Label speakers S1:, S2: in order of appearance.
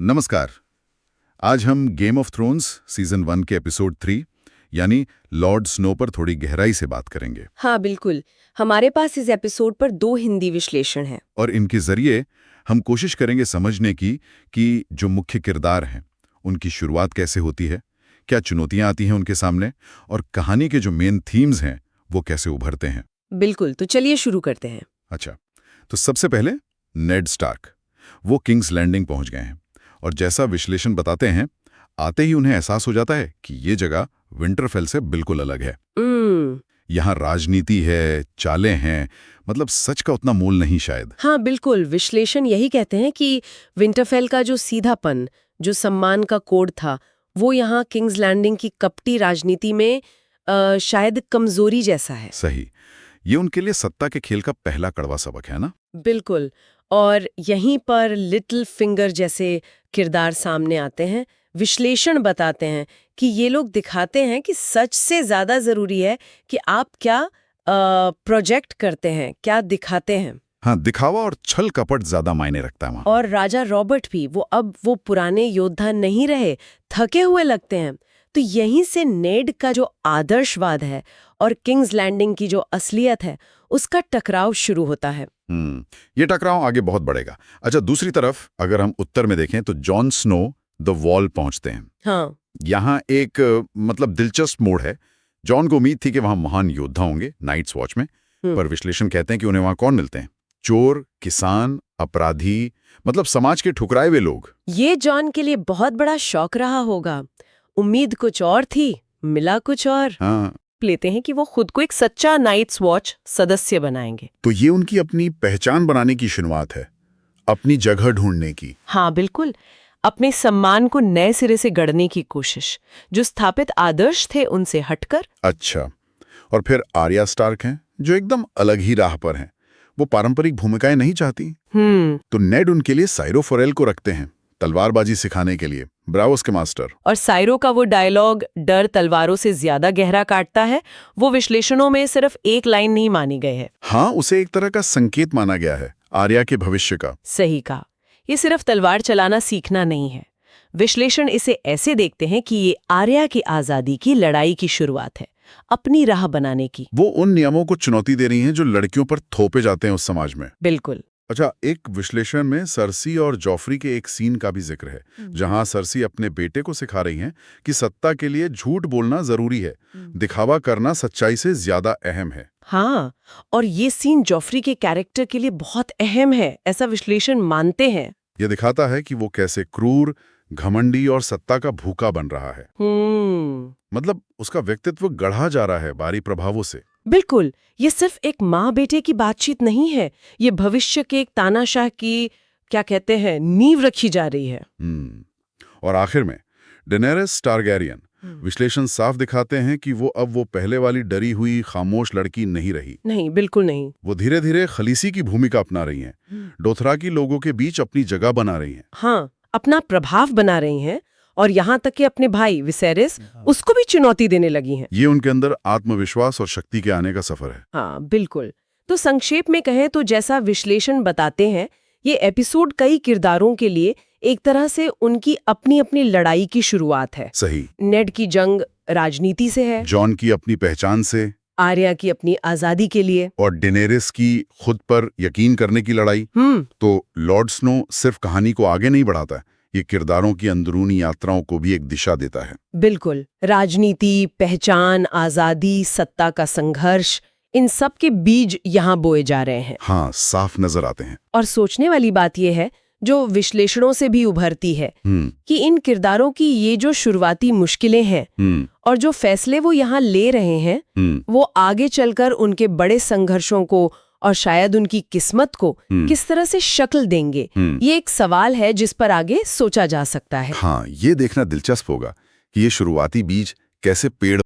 S1: नमस्कार। आज हम गेम ऑफ थ्रोन्स सीजन 1 के एपिसोड 3 यानी लॉर्ड स्नो पर थोड़ी गहराई से बात करेंगे।
S2: हाँ बिल्कुल। हमारे पास इस एपिसोड पर 2 हिंदी विश्लेषण हैं।
S1: और इनके जरिए हम कोशिश करेंगे समझने की कि जो मुख्य किरदार हैं उनकी शुरुआत कैसे होती है, क्या चुनौतियां आती हैं उनके सामने, और कहानी के जो मेन थीम्स हैं वो कैसे उभरते हैं।
S2: बिल्कुल, तो चलिए शुरू करते हैं।
S1: अच्छा, तो सबसे पहले नेड स्टार्क। वो किंग्स लैंडिंग पहुंच गए हैं और जैसा विश्लेषण बताते हैं, आते ही उन्हें एहसास हो जाता है कि ये जगह विंटरफेल से बिल्कुल अलग है। यहाँ राजनीति है, चालें हैं, मतलब सच का उतना मोल नहीं शायद।
S2: हाँ बिल्कुल, विश्लेषण यही कहते हैं कि विंटरफेल का जो सीधापन, जो सम्मान का कोड था, वो यहाँ किंग्स लैंडिंग की कपटी राजनीति में शायद कमजोरी जैसा है।
S1: सही, ये उनके लिए सत्ता के खेल का पहला कड़वा सबक है ना।
S2: बिल्कुल, और यहीं पर लिटिल फिंगर जैसे किरदार सामने आते हैं। विश्लेषण बताते हैं कि ये लोग दिखाते हैं कि सच से ज्यादा जरूरी है कि आप क्या प्रोजेक्ट करते हैं, क्या दिखाते हैं।
S1: हाँ, दिखावा और छल कपट ज्यादा मायने रखता है वहाँ।
S2: और राजा रॉबर्ट भी वो पुराने योद्धा नहीं रहे, थके हुए लगते हैं। तो यहीं से नेड का जो आदर्शवाद है और किंग्स लैंडिंग की जो असलियत है, उसका टकराव शुरू होता है।
S1: ये टकराव आगे बहुत बढ़ेगा। अच्छा, दूसरी तरफ अगर हम उत्तर में देखें तो जॉन स्नो द वॉल पहुंचते हैं।
S2: हाँ,
S1: यहाँ एक मतलब दिलचस्प मोड़ है। जॉन को उम्मीद थी कि वहां महान योद्धा होंगे नाइट्स वॉच में, पर विश्लेषण कहते हैं कि उन्हें वहां कौन मिलते हैं? चोर, किसान, अपराधी, मतलब समाज के ठुकराए हुए लोग।
S2: ये जॉन के लिए बहुत बड़ा शौक रहा होगा। उम्मीद कुछ और थी, मिला कुछ और।
S1: हाँ,
S2: लेते हैं कि वो खुद को एक सच्चा नाइट्स वॉच सदस्य बनाएंगे।
S1: तो ये उनकी अपनी पहचान बनाने की शुरुआत है, अपनी जगह ढूंढने की।
S2: हाँ बिल्कुल, अपने सम्मान को नए सिरे से गढ़ने की कोशिश, जो स्थापित आदर्श थे उनसे हटकर।
S1: अच्छा, और फिर आर्या स्टार्क हैं जो एकदम अलग ही राह पर हैं। वो पारंपरिक भूमिकाएं नहीं चाहती। तो नेड उनके लिए साइरो फोरेल को रखते हैं, तलवारबाजी सिखाने के लिए, ब्रावोस के मास्टर।
S2: और साइरो का वो डायलॉग डर तलवारों से ज्यादा गहरा काटता है, वो विश्लेषणों में सिर्फ एक लाइन नहीं मानी गई है।
S1: हाँ, उसे एक तरह का संकेत माना गया है आर्या के भविष्य का।
S2: सही कहा, ये सिर्फ तलवार चलाना सीखना नहीं है। विश्लेषण इसे ऐसे देखते हैं कि ये आर्या की आजादी की लड़ाई की शुरुआत है, अपनी राह बनाने की।
S1: वो उन नियमों को चुनौती दे रही हैं जो लड़कियों पर थोपे जाते हैं उस समाज में।
S2: बिल्कुल।
S1: अच्छा, एक विश्लेषण में सरसी और जॉफरी के एक सीन का भी जिक्र है, जहां सरसी अपने बेटे को सिखा रही हैं कि सत्ता के लिए झूठ बोलना जरूरी है, दिखावा करना सच्चाई से ज्यादा अहम है।
S2: हाँ, और ये सीन जॉफरी के कैरेक्टर के लिए बहुत अहम है, ऐसा विश्लेषण मानते हैं।
S1: ये दिखाता है कि वो कैसे क्रूर, घमंडी और सत्ता का भूखा बन रहा है। मतलब उसका व्यक्तित्व गढ़ा जा रहा है बाहरी प्रभावों से।
S2: बिल्कुल, ये सिर्फ एक माँ बेटे की बातचीत नहीं है, ये भविष्य के एक तानाशाह की, क्या कहते हैं, नींव रखी जा रही है।
S1: और आखिर में डेनेरिस टारगैरियन, विश्लेषण साफ दिखाते हैं कि वो पहले वाली डरी हुई खामोश लड़की नहीं रही।
S2: नहीं, बिल्कुल नहीं।
S1: वो धीरे धीरे खलीसी की भूमिका अपना रही हैं, डोथराकी लोगों के बीच अपनी जगह बना रही हैं।
S2: हाँ, अपना प्रभाव बना रही हैं, और यहाँ तक कि अपने भाई विसेरिस, उसको भी चुनौती देने लगी हैं।
S1: ये उनके अंदर आत्मविश्वास और शक्ति के आने का सफर है।
S2: हाँ बिल्कुल। तो संक्षेप में कहें तो जैसा विश्लेषण बताते हैं, ये एपिसोड कई किरदारों के लिए एक तरह से उनकी अपनी अपनी लड़ाई की शुरुआत है।
S1: सही।
S2: नेड की जंग राजनीति से है,
S1: जॉन की अपनी पहचान से,
S2: आर्या की अपनी आजादी के लिए,
S1: और डेनेरिस की खुद पर यकीन करने की लड़ाई। तो लॉर्ड स्नो सिर्फ कहानी को आगे नहीं बढ़ाता है, ये किरदारों की अंदरूनी यात्राओं को भी एक दिशा देता है।
S2: बिल्कुल, राजनीति, पहचान, आजादी, सत्ता का संघर्ष, इन सब के बीज यहाँ बोए जा रहे हैं।
S1: हाँ, साफ नजर आते हैं।
S2: और सोचने वाली बात यह है, जो विश्लेषणों से भी उभरती है, कि इन किरदारों की ये जो शुरुआती मुश्किलें हैं और जो फैसले वो यहाँ ले रहे हैं, वो आगे चलकर उनके बड़े संघर्षों को और शायद उनकी किस्मत को किस तरह से शक्ल देंगे, ये एक सवाल है जिस पर आगे सोचा जा सकता है।
S1: हाँ, ये देखना दिलचस्प होगा कि ये शुरुआती बीज कैसे पेड़